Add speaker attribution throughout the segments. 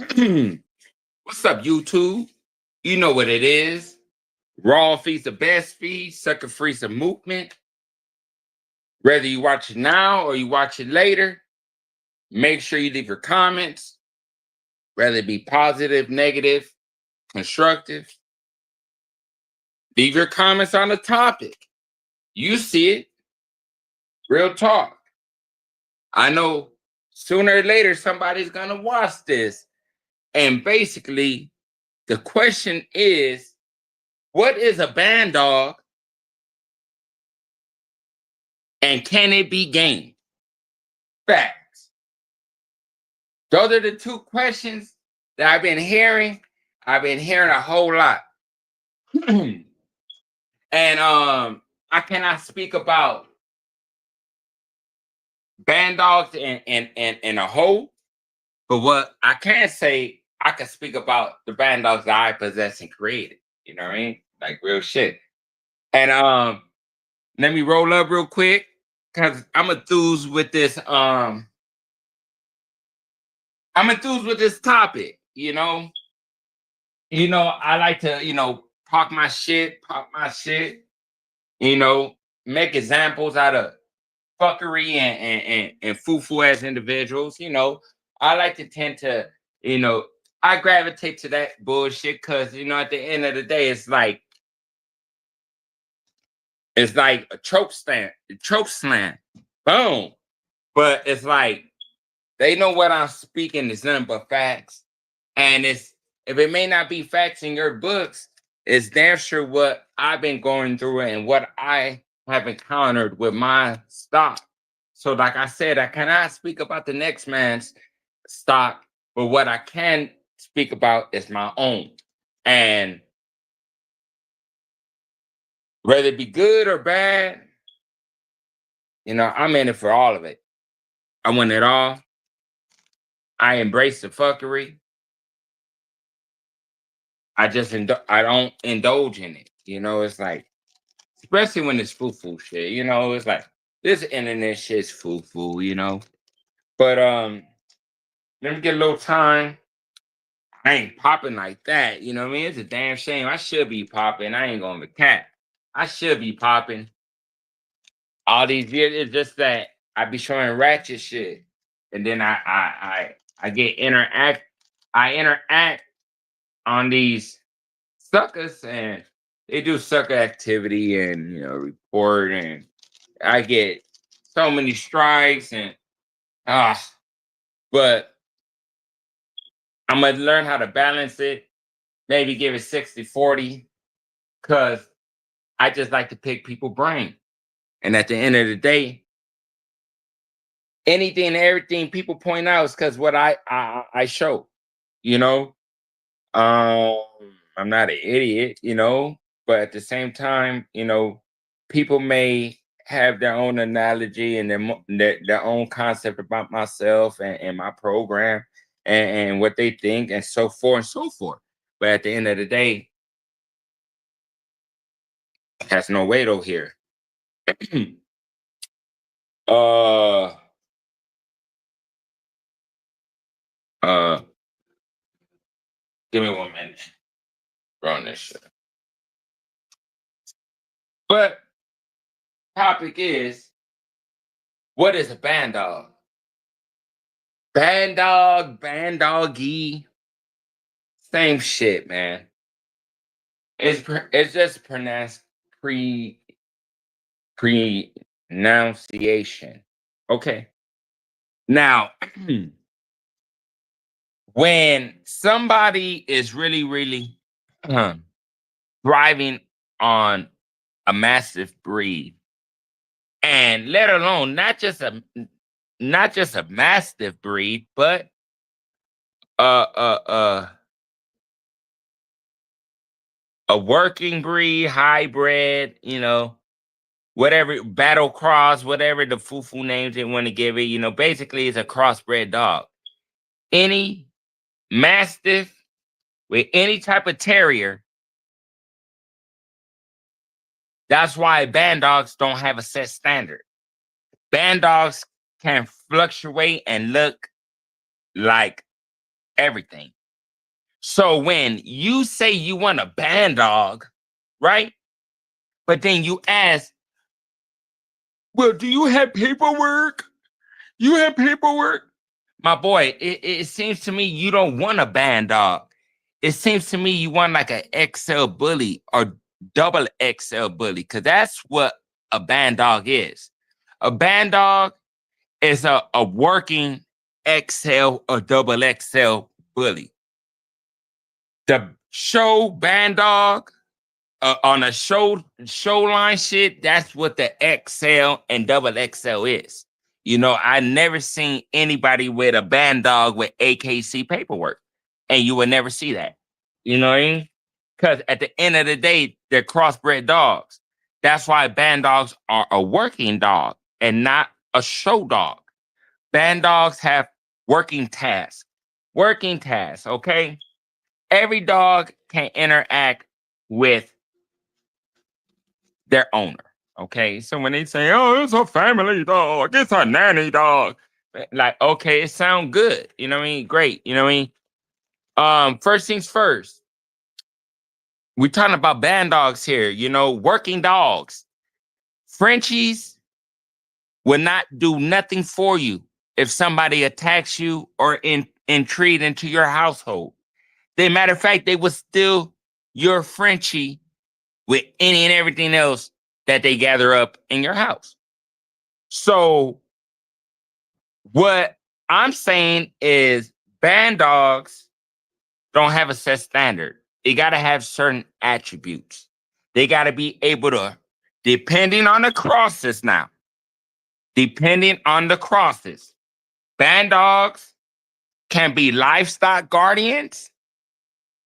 Speaker 1: What's up, YouTube? You know what it is. Raw feeds the best feed, sucker free some movement. Whether you watch it now or you watch it later, make sure you leave your comments, whether it be positive, negative, constructive. Leave your comments on the topic. You see it. Real talk. I know sooner or later somebody's going to watch this. And basically, the question is, what is a band dog and can it be gained? Facts. Those are the two questions that I've been hearing. I've been hearing a whole lot. And I cannot speak about band dogs in a whole, but what I can say, I can speak about the band dogs that I possess and created. You know what I mean? Like real shit. And let me roll up real quick because I'm enthused with this. I'm enthused with this topic. I like to, talk my shit, pop my shit. You know, make examples out of fuckery and foo-foo as individuals. I like to tend to, you know, I gravitate to that bullshit because at the end of the day, it's like a choke slam, boom. But it's like they know what I'm speaking is nothing but facts. And if it may not be facts in your books, it's damn sure what I've been going through and what I have encountered with my stock. So, like I said, I cannot speak about the next man's stock, but what I can speak about is my own. And whether it be good or bad, I'm in it for all of it. I want it all. I embrace the fuckery. I don't indulge in it. It's like, especially when it's foo-foo shit. It's like this internet shit's foo-foo. But let me get a little time. I ain't popping like that. You know what I mean? It's a damn shame. I should be popping. I ain't going to cat. I should be popping. All these years, it's just that I be showing ratchet shit. And then I get I interact on these suckers and they do sucker activity and report and I get so many strikes and but I'm gonna learn how to balance it, maybe give it 60-40, because I just like to pick people brain. And at the end of the day, anything and everything people point out is because what I show, you know. Um, I'm not an idiot, but at the same time, people may have their own analogy and their own concept about myself and my program and what they think and so forth and so forth. But at the end of the day, it has no weight over here. uh uh Give me 1 minute. Run this shit. But topic is, what is a band dog? Band dog, band doggy, same shit, man. It's just pronounced pronunciation. Okay. Now, when somebody is really, really thriving on a massive breed, and let alone not just a mastiff breed, but uh uh uh a working breed, hybrid, whatever, battle cross, whatever the foo-foo names they want to give it, basically it's a crossbred dog. Any mastiff with any type of terrier, that's why band dogs don't have a set standard. Band dogs can fluctuate and look like everything. So when you say you want a band dog, right? But then you ask, well, do you have paperwork? You have paperwork? My boy, it seems to me you don't want a band dog. It seems to me you want like an XL bully or double XL bully, because that's what a band dog is. A band dog is a working XL or double XL bully. The show band dog on a show line shit, that's what the XL and double XL is. You know, I never seen anybody with a band dog with AKC paperwork, and you would never see that. You know what I mean? Because at the end of the day, they're crossbred dogs. That's why band dogs are a working dog and not a show dog. Band dogs have working tasks. Working tasks, okay? Every dog can interact with their owner. Okay. So when they say, oh, it's a family dog, it's a nanny dog, like, okay, it sounds good. You know what I mean? Great. You know what I mean? First things first, we're talking about band dogs here, you know, working dogs. Frenchies will not do nothing for you if somebody attacks you or intrude into your household. They matter of fact, they will steal your Frenchie with any and everything else that they gather up in your house. So what I'm saying is band dogs don't have a set standard. They got to have certain attributes. They got to be able to, depending on the crosses now, depending on the crosses, band dogs can be livestock guardians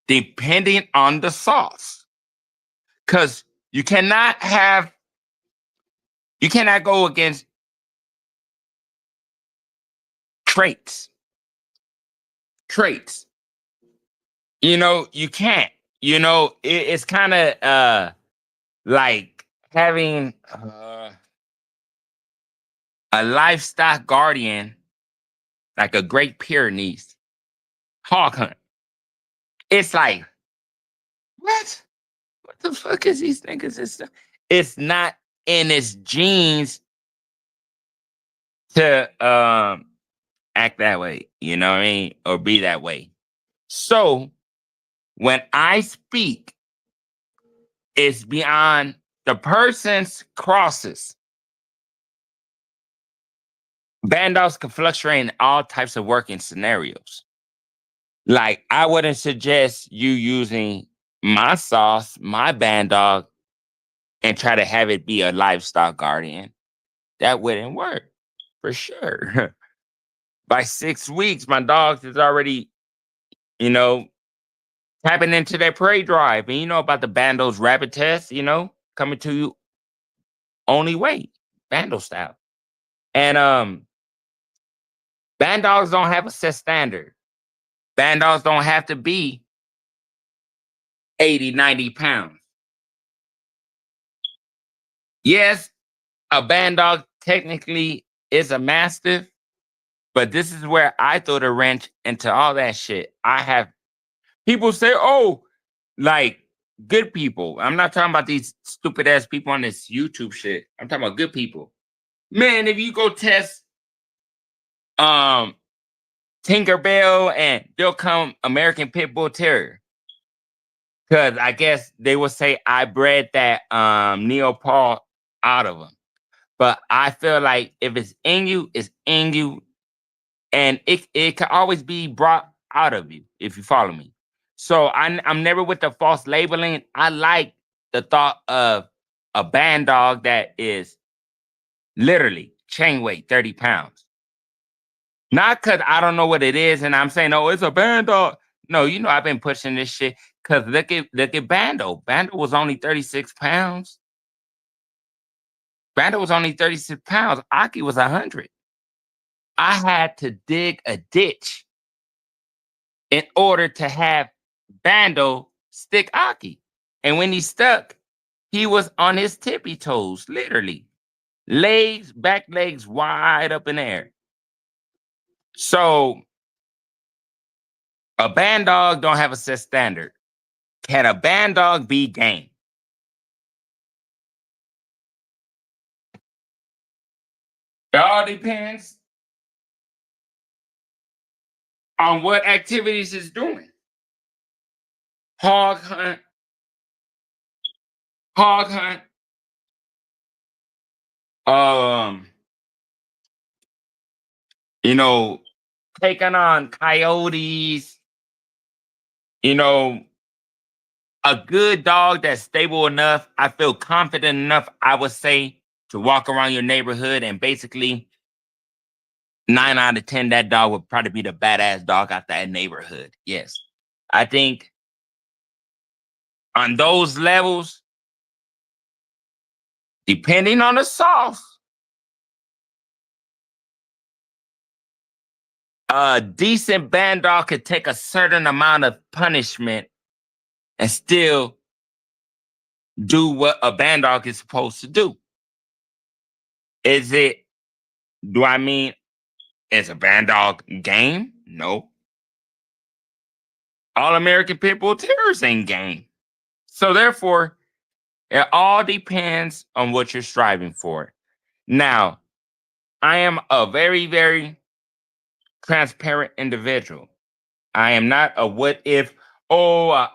Speaker 1: depending on the sauce. Because you cannot go against traits. Traits. You know, you can't. You know, it's kind of like having a livestock guardian, like a Great Pyrenees hog hunt. It's like, what? What the fuck is these niggas? It's not in its genes to act that way, you know what I mean? Or be that way. So when I speak, it's beyond the person's crosses. Band dogs can fluctuate in all types of working scenarios. Like, I wouldn't suggest you using my sauce, my band dog, and try to have it be a livestock guardian. That wouldn't work for sure. By 6 weeks, my dogs is already, you know, tapping into their prey drive. And you know about the Bando's rapid test, you know, coming to you only way, Bando style. And band dogs don't have a set standard. Band dogs don't have to be 80, 90 pounds. Yes, a band dog technically is a mastiff, but this is where I throw the wrench into all that shit. I have people say, oh, like good people. I'm not talking about these stupid ass people on this YouTube shit. I'm talking about good people. Man, if you go test um Tinkerbell and they'll come American Pit Bull Terrier. Cause I guess they will say I bred that Neopal out of them. But I feel like if it's in you, it's in you. And it can always be brought out of you, if you follow me. So I'm never with the false labeling. I like the thought of a band dog that is literally chain weight 30 pounds. Not because I don't know what it is and I'm saying, oh, it's a band dog. No, you know, I've been pushing this shit because look at Bando. Bando was only 36 pounds. Bando was only 36 pounds. Aki was 100. I had to dig a ditch in order to have Bando stick Aki. And when he stuck, he was on his tippy toes, literally. Legs, back legs wide up in the air. So A band dog don't have a set standard. Can a band dog be game? It all depends on what activities it's doing. Hog hunt, hog hunt, um, you know, taking on coyotes, you know, a good dog that's stable enough, I feel confident enough, I would say, to walk around your neighborhood and basically 9 out of 10, that dog would probably be the badass dog out that neighborhood. Yes. I think on those levels, depending on the sauce, a decent band dog could take a certain amount of punishment and still do what a band dog is supposed to do. Is it, do I mean, is a band dog game? No. All American Pit Bull Terriers ain't game. So therefore, it all depends on what you're striving for. Now, I am a very, very transparent individual. I am not a what if, a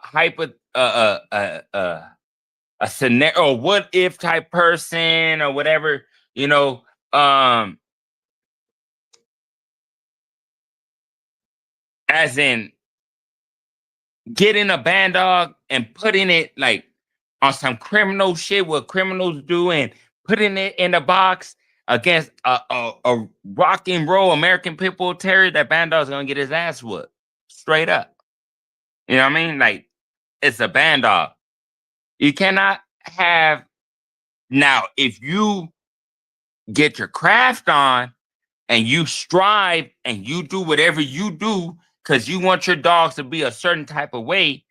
Speaker 1: a scenario, what if type person or whatever, you know, um, as in getting a band dog and putting it like on some criminal shit, what criminals do, and putting it in a box against a rock and roll American Pit Bull Terrier, that band dog's gonna get his ass whooped straight up. You know what I mean? Like, it's a band dog. You cannot have, now if you get your craft on and you strive and you do whatever you do because you want your dogs to be a certain type of way,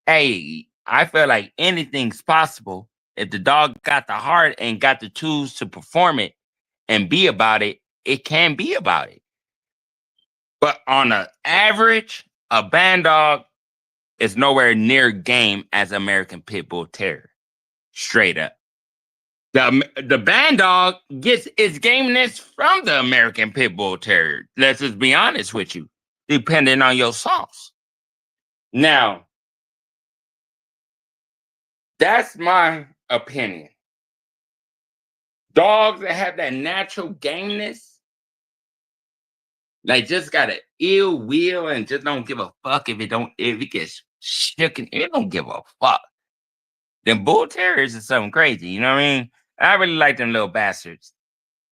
Speaker 1: hey, I feel like anything's possible. If the dog got the heart and got the tools to perform it and be about it, it can be about it. But on an average, a band dog is nowhere near game as American Pit Bull Terrier. Straight up. The band dog gets its gameness from the American Pit Bull Terrier. Let's just be honest with you, depending on your sauce. Now, that's my opinion. Dogs that have that natural gameness, like just got an ill will and just don't give a fuck if it gets shook and it don't give a fuck. Them bull terriers is something crazy, you know what I mean? I really like them little bastards.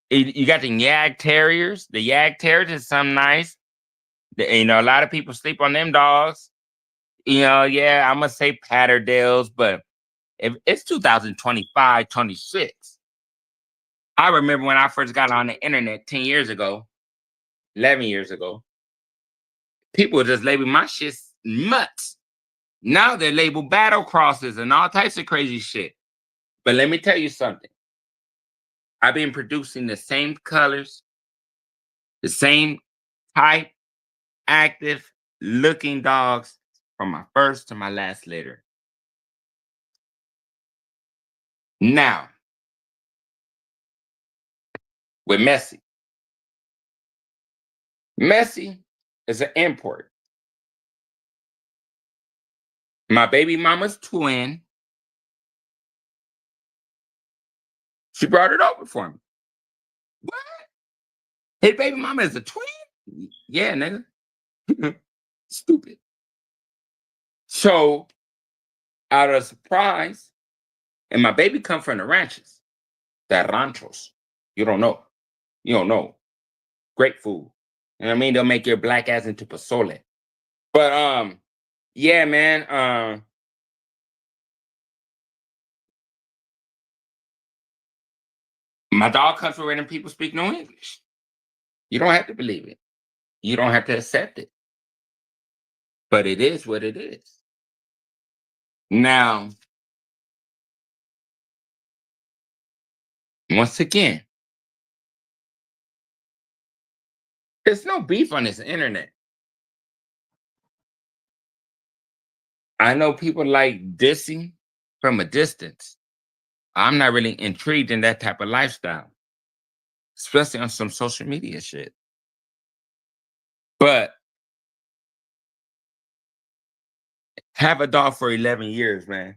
Speaker 1: You got the Yag Terriers. The Yag Terriers is something nice. You know, a lot of people sleep on them dogs. You know, yeah, I'm gonna say Patterdales, but if it's 2025, 26. I remember when I first got on the internet 10 years ago, 11 years ago, people would just label my shit mutts. Now they label battle crosses and all types of crazy shit. But let me tell you something. I've been producing the same colors, the same type, active looking dogs from my first to my last litter. Now, with Messi. Messi is an import. My baby mama's twin, she brought it over for me. What? His baby mama is a twin? Yeah, nigga. Stupid. So, out of surprise, and my baby come from the ranches, the ranchos. You don't know. You don't know. Great food. You know what I mean? They'll make your black ass into pozole. But yeah, man. My dog comes from where them people speak no English. You don't have to believe it. You don't have to accept it. But it is what it is. Now, once again, there's no beef on this internet. I know people like dissing from a distance. I'm not really intrigued in that type of lifestyle, especially on some social media shit. But have a dog for 11 years, man.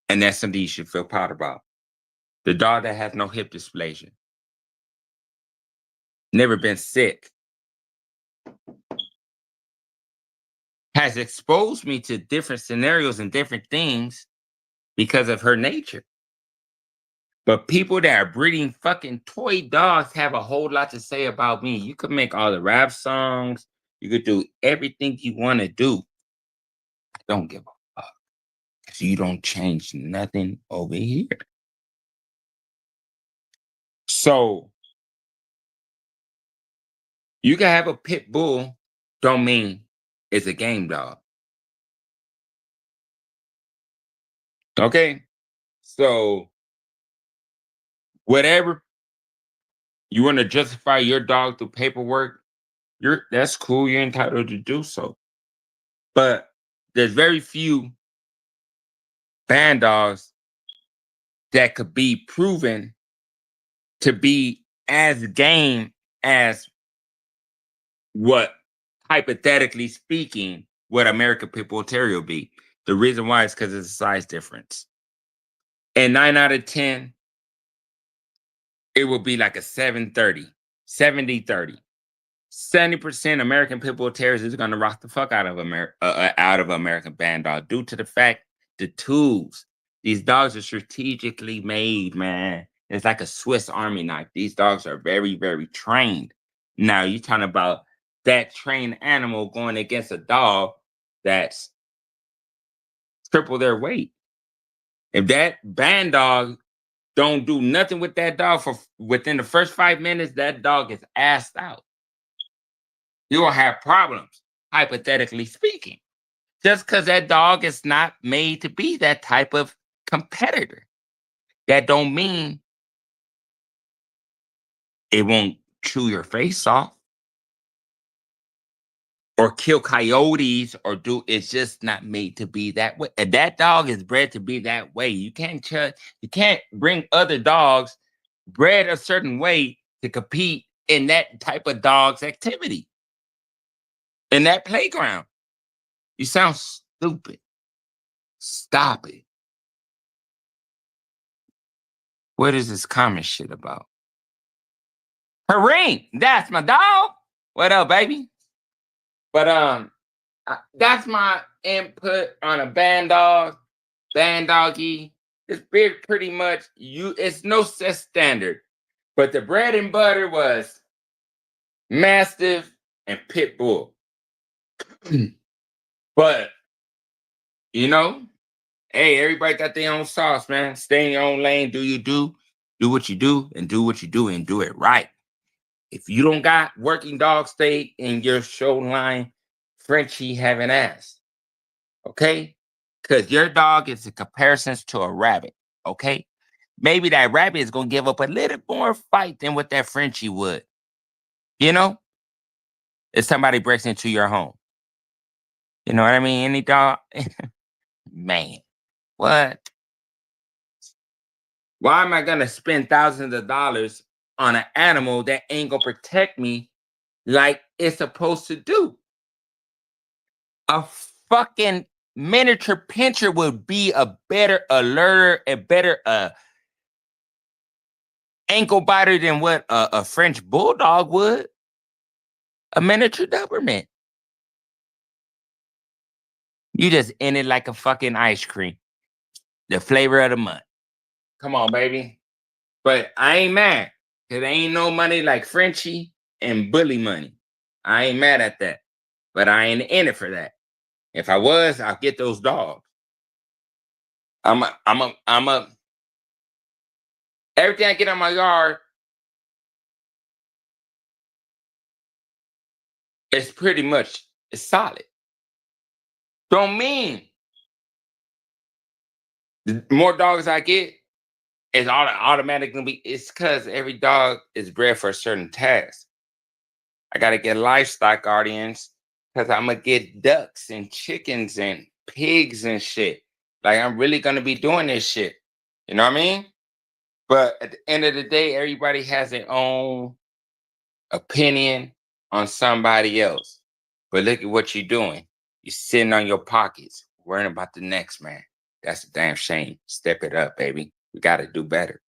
Speaker 1: And that's something you should feel proud about. The dog that has no hip dysplasia, never been sick, has exposed me to different scenarios and different things because of her nature. But people that are breeding fucking toy dogs have a whole lot to say about me. You could make all the rap songs, you could do everything you want to do. I don't give a fuck. Because you don't change nothing over here. So you can have a pit bull, don't mean it's a game dog. Okay? So whatever you want to justify your dog through paperwork, that's cool. You're entitled to do so. But there's very few band dogs that could be proven to be as game as what, hypothetically speaking, what American Pit Bull Terrier would be. The reason why is because of the size difference. And 9 out of 10, it will be like a 7-30, 70-30. 70% American Pit Bull Terriers is going to rock the fuck out of American Bandog due to the fact the tools. These dogs are strategically made, man. It's like a Swiss Army knife. These dogs are very, very trained. Now, you're talking about that trained animal going against a dog that's triple their weight. If that Bandog don't do nothing with that dog for within the first 5 minutes, that dog is assed out. You will have problems, hypothetically speaking, just because that dog is not made to be that type of competitor. That don't mean it won't chew your face off or kill coyotes or do. It's just not made to be that way. And that dog is bred to be that way. You can't bring other dogs bred a certain way to compete in that type of dog's activity in that playground. You sound stupid. Stop it. What is this comment shit about? Kareem, that's my dog. What up, baby? But that's my input on a bandoggy. It's pretty much it's no set standard. But the bread and butter was Mastiff and Pit Bull. But you know, hey, everybody got their own sauce, man. Stay in your own lane. Do what you do, and do what you do, and do it right. If you don't got working dog, stay in your show line. Frenchie having ass, okay? Because your dog is a comparison to a rabbit, okay? Maybe that rabbit is gonna give up a little more fight than what that Frenchie would. You know, if somebody breaks into your home, you know what I mean? Any dog, man, what? Why am I gonna spend thousands of dollars on an animal that ain't gonna protect me like it's supposed to do? A fucking miniature pinscher would be a better alerter, a better ankle biter than what a French bulldog would. A miniature Doberman. You just in it like a fucking ice cream. The flavor of the month. Come on, baby. But I ain't mad. Cause there ain't no money like Frenchie and bully money. I ain't mad at that. But I ain't in it for that. If I was, I'll get those dogs. Everything I get on my yard is pretty much it's solid. Don't mean the more dogs I get, it's automatically be. It's because every dog is bred for a certain task. I got to get livestock guardians because I'm gonna get ducks and chickens and pigs and shit. Like I'm really gonna be doing this shit. You know what I mean? But at the end of the day, everybody has their own opinion on somebody else. But look at what you're doing. You're sitting on your pockets, worrying about the next man. That's a damn shame. Step it up, baby. We got to do better.